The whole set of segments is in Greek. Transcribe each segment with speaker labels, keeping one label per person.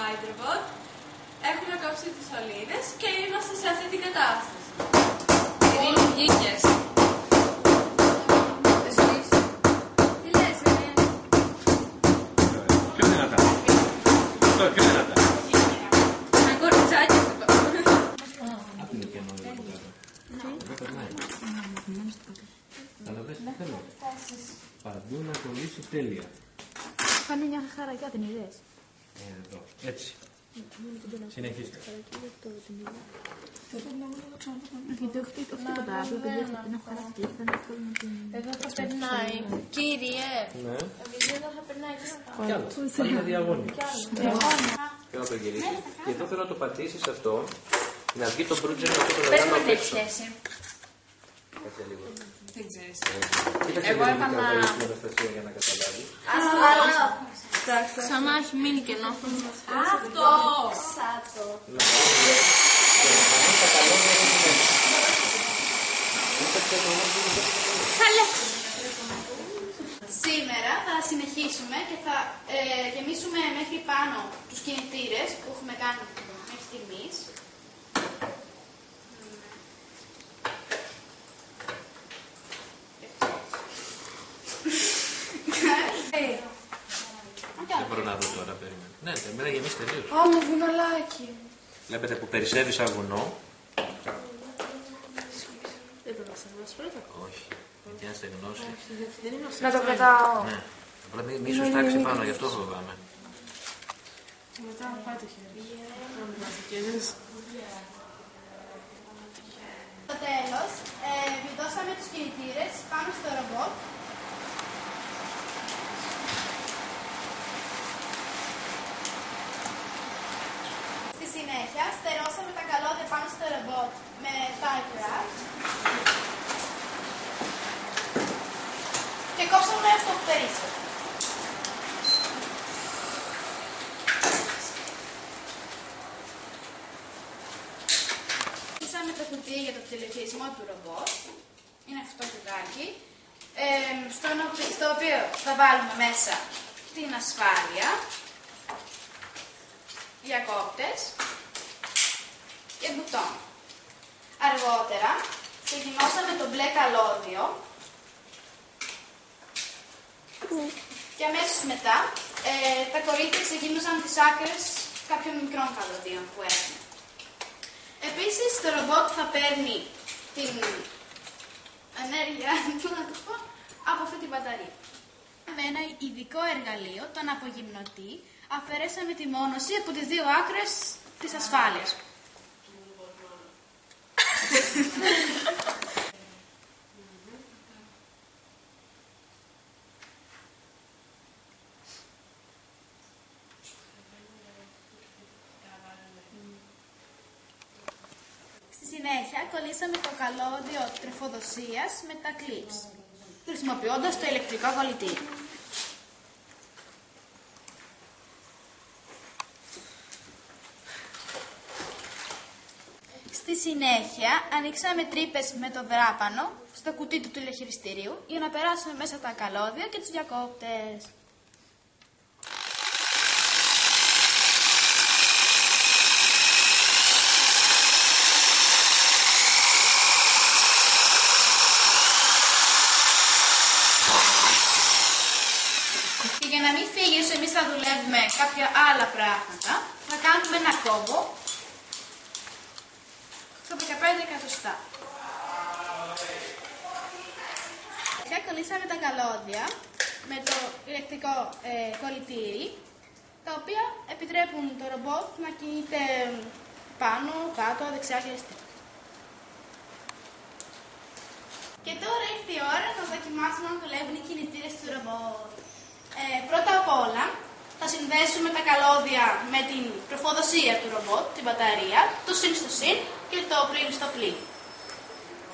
Speaker 1: Hydrobot. Έχουμε κόψει τις σωλήνες και είμαστε σε αυτή την κατάσταση.
Speaker 2: Ειρήνη, βγήκες. Τι λες,
Speaker 3: Πιο δυνατά. Πιο δυνατά.
Speaker 2: ένα κοριτσάκι αυτό.
Speaker 3: Απ' είναι κενό εδώ πέρα. Δεν περνάει. Αλλά δεν θέλω. Παντού να κολλήσει τέλεια.
Speaker 4: Κάνει μια χαρακιά, την είδες?
Speaker 3: Εδώ, έτσι. Συνεχίστε.
Speaker 4: Γιατί όχι τίποτα άλλο, παιδιά θα την έχω χαρακτή, θα είναι εύκολο να την...
Speaker 1: Εδώ θα περνάει. Κύριε,
Speaker 3: Ναι.
Speaker 1: επειδή εδώ θα περνάει και θα
Speaker 3: Κι άλλο. Πάλι είναι διαγώνιο. Θέλω να το γυρίσεις. Και εδώ θέλω να το πατήσεις αυτό, να βγει το μπρούτζελ αυτό το
Speaker 2: Πες
Speaker 3: μεγάλο
Speaker 2: μου τι έχει
Speaker 3: απ' έξω.
Speaker 2: σχέση.
Speaker 3: Κάτσε λίγο.
Speaker 2: Δεν ξέρεις.
Speaker 3: Κοίταξε
Speaker 2: Εγώ
Speaker 3: λίγο
Speaker 2: έκανα-
Speaker 3: την Αναστασία για να καταλάβει.
Speaker 1: Σαν να έχει μείνει κενό.
Speaker 2: Αυτό!
Speaker 3: Να κάνεις τα καλώδια εκεί μέσα.
Speaker 5: Σήμερα θα συνεχίσουμε και θα γεμίσουμε μέχρι πάνω τους κινητήρες που έχουμε κάνει μέχρι στιγμής.
Speaker 3: Δεν μπορώ να δω τώρα, περίμενε. Ναι, εμένα γεμίσει τελείως.
Speaker 1: Ω, το βουνολάκι.
Speaker 3: Βλέπετε που περισσεύει σαν βουνό.
Speaker 1: Δεν πρέπει να σε δώσει πρώτα.
Speaker 3: Όχι, γιατί αν στεγνώσει.
Speaker 1: Να το πετάω.
Speaker 3: Ναι. Απλά μη σου στάξει πάνω, γι' αυτό φοβάμαι.
Speaker 1: Μετά να πάει το χέρι. Να μην μας δικαιώσεις.
Speaker 5: Στο τέλος, βιδώσαμε τους κινητήρες πάνω στο ρομπότ. Στη συνέχεια, στερώσαμε τα καλώδια πάνω στο ρομπότ με tie wrap. Και κόψαμε αυτό που περίσσευε. Κλείσαμε το κουτί για το τηλεχειρισμό του ρομπότ. Είναι αυτό το κουτάκι. Στο οποίο θα βάλουμε μέσα την ασφάλεια, διακόπτες και μπουτόν. Αργότερα ξεκινώσαμε το μπλε καλώδιο και αμέσως μετά τα κορίτσια ξεκίνησαν τις άκρες κάποιων μικρών καλωδίων που έχουμε. Επίσης το ρομπότ θα παίρνει την ενέργεια από αυτή την μπαταρία. Με ένα ειδικό εργαλείο, τον απογυμνωτή, αφαιρέσαμε τη μόνωση από τις δύο άκρες της ασφάλειας. Στη συνέχεια, κολλήσαμε το καλώδιο τροφοδοσίας με τα clips, χρησιμοποιώντας το ηλεκτρικό κολλητήρι. Στη συνέχεια, ανοίξαμε τρύπες με το δράπανο στο κουτί του τηλεχειριστηρίου για να περάσουμε μέσα τα καλώδια και τους διακόπτες. Και για να μην φύγει όσο εμείς θα δουλεύουμε κάποια άλλα πράγματα, θα κάνουμε ένα κόμπο στο 15 εκατοστά. Και κολλήσαμε τα καλώδια με το ηλεκτρικό κολλητήρι, τα οποία επιτρέπουν το ρομπότ να κινείται πάνω, κάτω, δεξιά και αριστερά. Και τώρα ήρθε η ώρα να δοκιμάσουμε αν δουλεύουν οι κινητήρες του ρομπότ. Πρώτα απ' όλα θα συνδέσουμε τα καλώδια με την τροφοδοσία του ρομπότ, την μπαταρία, το συν στο συν και το πλήν στο πλήν.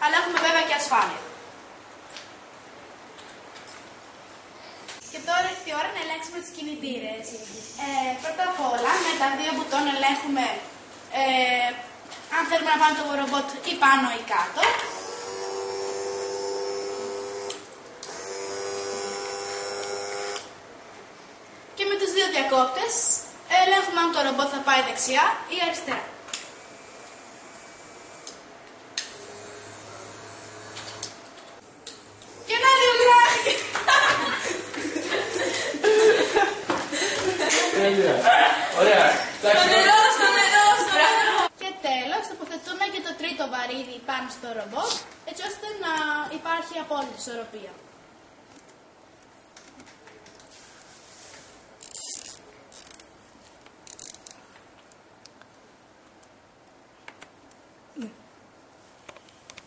Speaker 5: Αλλά έχουμε βέβαια και ασφάλεια. Και τώρα ήρθε η ώρα να ελέγξουμε τις κινητήρες. Πρώτα απ' όλα με τα δύο μπουτόν ελέγχουμε αν θέλουμε να πάμε το ρομπότ ή πάνω ή κάτω. Και με τους δύο διακόπτες ελέγχουμε αν το ρομπότ θα πάει δεξιά ή αριστερά. Και να διουγράφει!
Speaker 3: Ωραία.
Speaker 1: Στο νερό, στο νερό, στο νερό.
Speaker 5: Και τέλος, τοποθετούμε και το τρίτο βαρύδι πάνω στο ρομπότ, έτσι ώστε να υπάρχει απόλυτη ισορροπία.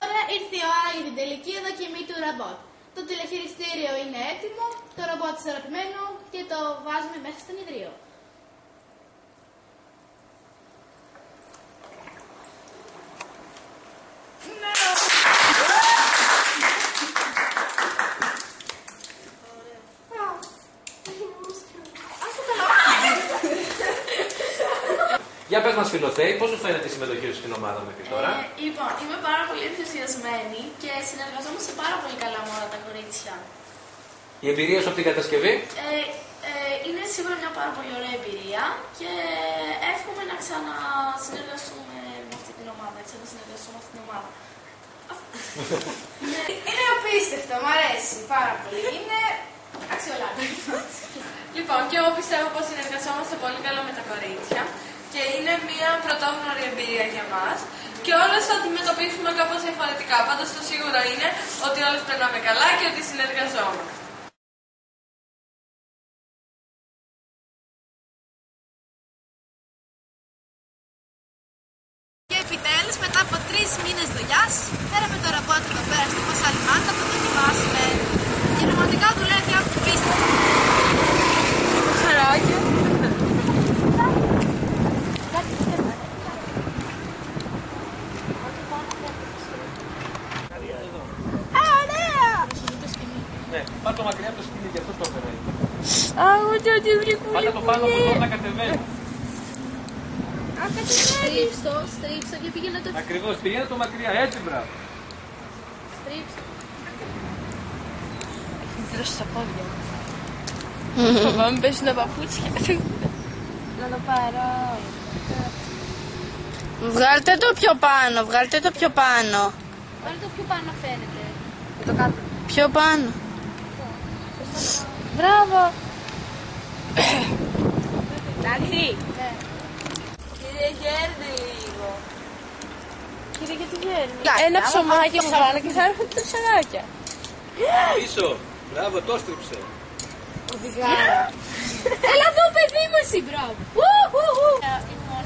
Speaker 5: Τώρα ήρθε η ώρα για την τελική δοκιμή του ρομπότ. Το τηλεχειριστήριο είναι έτοιμο, το ρομπότ ισορροπημένο και το βάζουμε μέσα στον ιδρύο.
Speaker 3: Για πες μας Φιλοθέη, πώς σου φαίνεται η συμμετοχή σου στην ομάδα μέχρι τώρα?
Speaker 6: Λοιπόν, είμαι πάρα πολύ ενθουσιασμένη και συνεργαζόμαστε πάρα πολύ καλά με όλα τα κορίτσια.
Speaker 3: Η εμπειρία σου από την κατασκευή?
Speaker 6: Είναι σίγουρα μια πάρα πολύ ωραία εμπειρία και εύχομαι να ξανασυνεργαστούμε με αυτή την ομάδα.
Speaker 5: Είναι απίστευτο, μου αρέσει πάρα πολύ. Είναι αξιολάτητο.
Speaker 1: Λοιπόν, και εγώ πιστεύω πως συνεργαζόμαστε πολύ καλά με τα κορίτσια και είναι μια πρωτόγνωρη εμπειρία για μας και όλες θα αντιμετωπίσουμε κάπως διαφορετικά. Πάντως το σίγουρο είναι ότι όλες περνάμε καλά και ότι συνεργαζόμαστε.
Speaker 5: Και επιτέλους, μετά από 3 μήνες δουλειάς, φέραμε το ρομπότ εδώ πέρα στη Πασαλιμάν να το δοκιμάσουμε. Και πραγματικά δουλεύει απίστευτα.
Speaker 1: Χαράκια.
Speaker 3: Ναι, πάρ' το μακριά από το σκηνή, γι' αυτό το έφερα.
Speaker 2: Πάτε
Speaker 3: το πάνω από εδώ να κατεβαίνει.
Speaker 2: Στρίψω και πήγαινε το...
Speaker 3: Ακριβώς, πηγαίνε το μακριά, έτσι μπράβο.
Speaker 2: Στρίψω.
Speaker 6: Έχει τρώσει τα πόδια μου. Φοβάμαι πέσουν τα παπούτσια. Να το πάρω.
Speaker 2: Βγάλτε το πιο πάνω, βγάλτε το πιο πάνω.
Speaker 5: Βάλε το πιο πάνω φαίνεται.
Speaker 2: Το κάτω. Πιο πάνω.
Speaker 6: Μπράβο.
Speaker 1: Εντάξει. Κύριε, γέρνε λίγο.
Speaker 6: Κύριε, γιατί γέρνει? Ένα ψωμάκι μου βάλα και θα έρχονται τα ψαράκια.
Speaker 3: Πίσω, μπράβο, το στρίψε.
Speaker 6: Οδηγάρα.
Speaker 5: Έλα εδώ, παιδί μου, εσύ, μπράβο.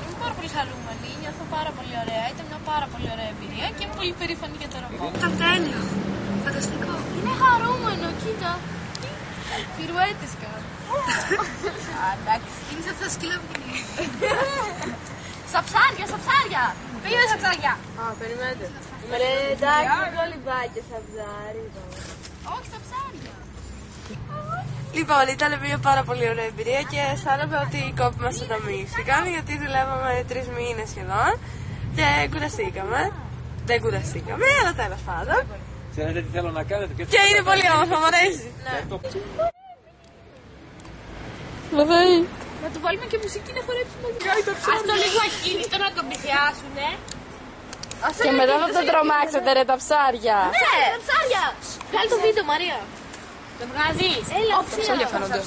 Speaker 6: Είμαι πάρα πολύ χαρούμενη, νιώθω πάρα πολύ ωραία. Ήταν μια πάρα πολύ ωραία εμπειρία και είμαι πολύ περήφανη για το ρομπότ.
Speaker 5: Ήταν τέλειο. Φανταστικό.
Speaker 6: Είναι χαρούμενο, κοίτα. Πυρουέτες κάνω.
Speaker 5: Εντάξει. Είναι σαν τα σκύλα που κυνηγεί.
Speaker 6: Στα ψάρια, στα ψάρια. Πήγαινε στα ψάρια.
Speaker 2: Α, περιμένετε. Εντάξει, εγώ λιμπάκια σαν ψάρι.
Speaker 6: Όχι, στα ψάρια.
Speaker 2: Λοιπόν, ήταν μια πάρα πολύ ωραία εμπειρία και αισθάνομαι ότι οι κόποι μας ανταμείφθηκαν γιατί δουλεύαμε 3 μήνες σχεδόν και κουραστήκαμε. Δεν κουραστήκαμε, αλλά τέλος πάντων.
Speaker 3: Ξέρετε τι θέλω να κάνετε
Speaker 2: Και είναι πολύ όμορφο, μου αρέσει.
Speaker 6: Να του βάλουμε και μουσική να χορέψουμε. Ας το λίγο ακίνητο να τον πλησιάσουνε.
Speaker 2: Και μετά θα το τρομάξετε ρε τα ψάρια.
Speaker 6: Ναι, τα ψάρια. Βγάλε το βίντεο, Μαρία. Το βγάζεις. Έλα, τα ψάρια φαίνονται.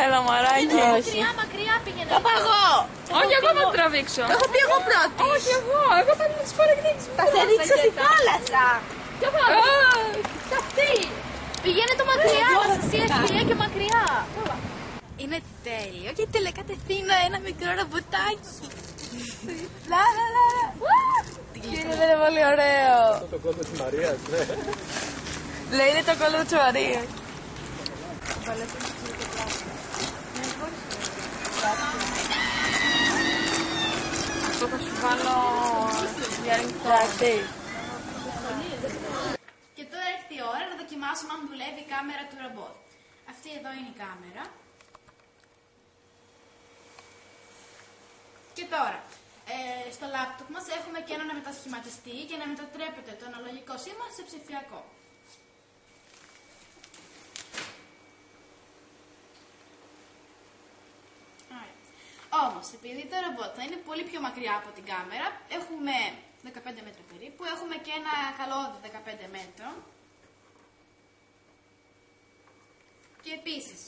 Speaker 2: Έλα μαράκι.
Speaker 6: Μακριά, μακριά πήγαινε.
Speaker 2: Το πάω εγώ.
Speaker 6: Όχι, εγώ θα το τραβήξω.
Speaker 2: Το έχω πει εγώ πρώτη.
Speaker 6: Όχι, εγώ θα τους παρεκδείξω.
Speaker 2: Θα σε ρίξω στη θάλασσα.
Speaker 6: Ποιο πάνω. Σ' αυτή. Πηγαίνε το μακριά, θα σας ευκαιρία και μακριά.
Speaker 5: Είναι τέλειο και τελεκατευθύνω ένα μικρό ρομποτάκι.
Speaker 2: Είναι πολύ ωραίο.
Speaker 3: Αυτό το κόντο της Μαρίας, ναι.
Speaker 2: Λέει είναι το κόλλο της Μαρίας. Αυτό θα σου βάλω
Speaker 5: Και τώρα έρθει η ώρα να δοκιμάσουμε αν δουλεύει η κάμερα του ρομπότ. Αυτή εδώ είναι η κάμερα. Και τώρα, στο λάπτοπ μας έχουμε και έναν μετασχηματιστή για να μετατρέπεται το αναλογικό σήμα σε ψηφιακό. Όμως, επειδή το ρομπότ θα είναι πολύ πιο μακριά από την κάμερα, έχουμε 15 μέτρα περίπου, έχουμε και ένα καλώδιο 15 μέτρων. Και επίσης,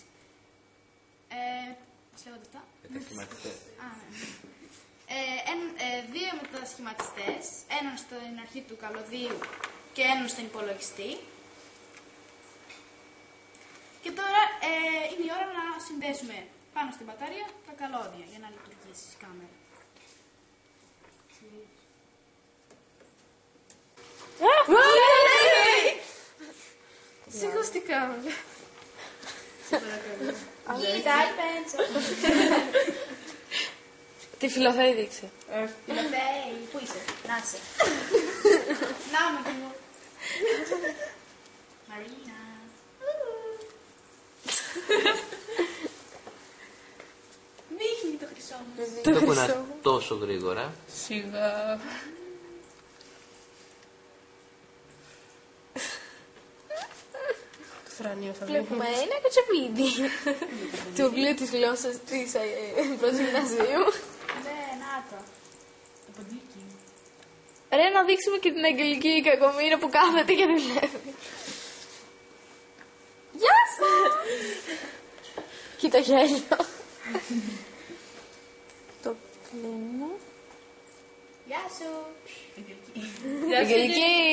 Speaker 5: πώς λέγονται αυτά?
Speaker 3: Μετασχηματιστές.
Speaker 5: Δύο μετασχηματιστές, έναν στην αρχή του καλωδίου και έναν στον υπολογιστή. Και τώρα είναι η ώρα να συνδέσουμε πάνω στην μπαταρία τα καλώδια για να λειτουργήσει η κάμερα.
Speaker 2: Σηκωστικά. Τι φιλοθέη δείξε.
Speaker 5: Φιλοθέη, πού είσαι, να είσαι. Να με κι εγώ. Μαρίνα. Δείχνει το χρυσό μου.
Speaker 3: Δεν κουνάς τόσο γρήγορα.
Speaker 2: Σιγά.
Speaker 6: Βλέπουμε ένα κοτσοπίδι.
Speaker 2: Το βιβλίο της γλώσσας της πρώτης γυμνασίου.
Speaker 5: Ναι, να το.
Speaker 6: Ρε, να δείξουμε και την Αγγελική Κακομοίρα που κάθεται και δουλεύει. Γεια σας! Κοίτα γέλιο. Το κλείνω.
Speaker 5: Γεια σου.
Speaker 6: Αγγελική!